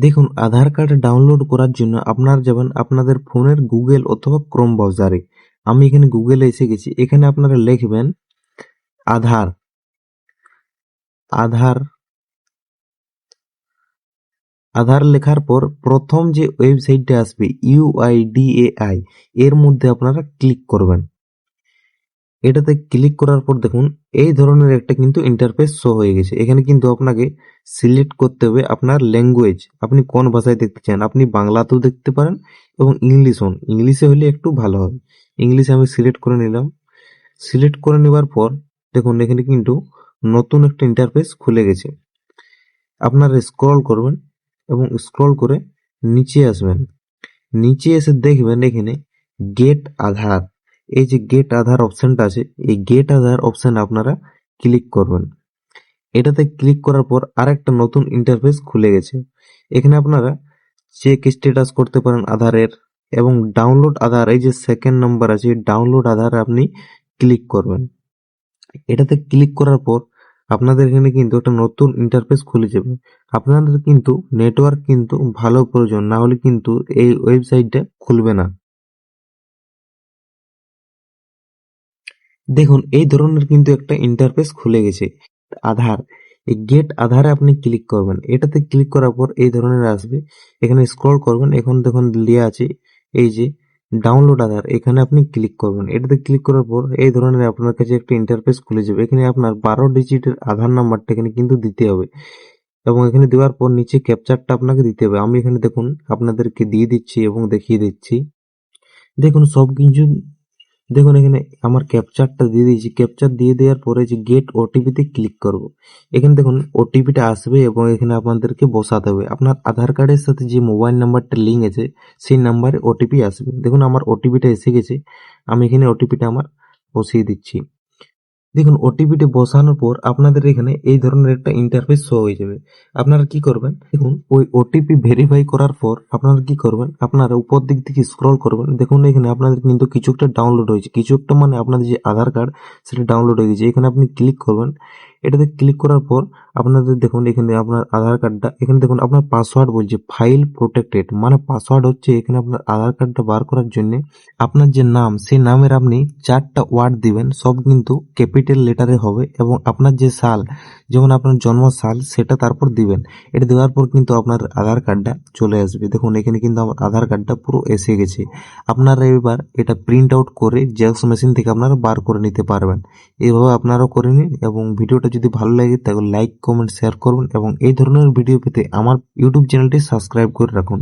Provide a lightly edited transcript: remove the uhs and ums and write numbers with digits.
দেখুন, আধার card download করার জন্য আপনারা যাবেন আপনাদের ফোনের গুগল অথবা ক্রোম ব্রাউজারে। আমি এখানে গুগলে এসে গেছি। এখানে আপনারা লিখবেন আধার। আধার আধার লেখার পর প্রথম যে ওয়েবসাইটটা আসবে UIDAI, এর মধ্যে আপনারা ক্লিক করবেন। এটাতে ক্লিক করার পর দেখুন এই ধরনের একটা কিন্তু ইন্টারফেস শো হয়ে গেছে। এখানে কিন্তু আপনাকে সিলেক্ট করতে হবে আপনার ল্যাঙ্গুয়েজ, আপনি কোন ভাষায় দেখতে চান। আপনি বাংলাতেও দেখতে পারেন এবং ইংলিশে হলে একটু ভালো হয়। ইংলিশে আমি সিলেক্ট করে নিলাম। সিলেক্ট করে নেবার পর দেখুন এখানে কিন্তু নতুন একটা ইন্টারফেস খুলে গেছে। আপনারা স্ক্রল করবেন এবং স্ক্রল করে নিচে আসবেন। নিচে এসে দেখবেন এখানে গেট আধার। এই যে গেট আধার অপশনটা আছে, এই গেট আধার অপশন আপনারা ক্লিক করবেন। এটাতে ক্লিক করার পর আরেকটা নতুন ইন্টারফেস খুলে গেছে। এখানে আপনারা চেক স্ট্যাটাস করতে পারেন আধারের এবং ডাউনলোড আধার, এই যে সেকেন্ড নাম্বার আছে ডাউনলোড আধার আপনি ক্লিক করবেন। এটাতে ক্লিক করার পর আপনাদের এখানে কিন্তু একটা নতুন ইন্টারফেস খুলে যাবে। আপনাদের কিন্তু নেটওয়ার্ক কিন্তু ভালো প্রয়োজন, না হলে কিন্তু এই ওয়েবসাইটটা খুলবে না। দেখুন এই ধরনের কিন্তু একটা ইন্টারফেস খুলে গেছে। আধার, এই গেট আধারে আপনি ক্লিক করবেন। এটাতে ক্লিক করার পর এই ধরনের আসবে। এখানে স্ক্রল করবেন, এখন দেখুন লেখা আছে এই যে ডাউনলোড আধার, এখানে আপনি ক্লিক করবেন। এটাতে ক্লিক করার পর এই ধরনের আপনার কাছে একটা ইন্টারফেস খুলে যাবে। এখানে আপনার 12 ডিজিটের আধার নাম্বারটা এখানে কিন্তু দিতে হবে এবং এখানে দেওয়ার পর নিচে ক্যাপচারটা আপনাকে দিতে হবে। আমি এখানে দেখুন আপনাদেরকে দিয়ে দিচ্ছি এবং দেখিয়ে দিচ্ছি। দেখুন সবকিছু, দেখুন এখানে আমার ক্যাপচারটা দিয়ে দিয়েছি। ক্যাপচার দিয়ে দেওয়ার পরে যে গেট ওটিপিতে ক্লিক করব। এখানে দেখুন ওটিপিটা আসবে এবং এখানে আপনাদেরকে বসাতে হবে। আপনার আধার কার্ডের সাথে যে মোবাইল নাম্বারটা লিঙ্ক আছে সেই নাম্বারে ওটিপি আসবে। দেখুন আমার ওটিপিটা এসে গেছে। আমি এখানে ওটিপিটা আমার বসিয়ে দিচ্ছি। দেখুন ওটিপিটি বসানোর পর আপনাদের এখানে এই ধরনের একটা ইন্টারফেস শো হয়ে যাবে। আপনারা কি করবেন, দেখুন ওই ওটিপি ভেরিফাই করার পর আপনারা কি করবেন, আপনারা উপর দিক থেকে স্ক্রল করবেন। দেখুন এখানে আপনাদের কিন্তু কিছু একটা ডাউনলোড হয়েছে। কিছু একটা মানে আপনাদের যে আধার কার্ড সেটা ডাউনলোড হয়ে গেছে। এখানে আপনি ক্লিক করবেন। এটাতে ক্লিক করার পর আপনাদের দেখুন এখানে আপনার আধার কার্ডটা, এখানে দেখুন আপনার পাসওয়ার্ড বলছে ফাইল প্রোটেক্টেড, মানে পাসওয়ার্ড হচ্ছে এখানে আপনার আধার কার্ডটা বার করার জন্য আপনার যে নাম সেই নামের আপনি 4টা ওয়ার্ড দিবেন, সব কিন্তু ক্যাপিটাল লেটারে হবে এবং আপনার যে সাল, যেমন আপনার জন্ম সাল সেটা তারপর দিবেন। এটা দেওয়ার পর কিন্তু আপনার আধার কার্ডটা চলে আসবে। দেখুন এখানে কিন্তু আমার আধার কার্ডটা পুরো এসে গেছে। আপনারা এবার এটা প্রিন্ট আউট করে জেরক্স মেশিন থেকে আপনারা বার করে নিতে পারবেন। এইভাবে আপনারাও করে নিন এবং ভিডিওটা যদি ভালো লাগে তাহলে লাইক কমেন্ট শেয়ার করবেন এবং এই ধরনের ভিডিও পেতে আমার ইউটিউব চ্যানেলটি সাবস্ক্রাইব করে রাখুন।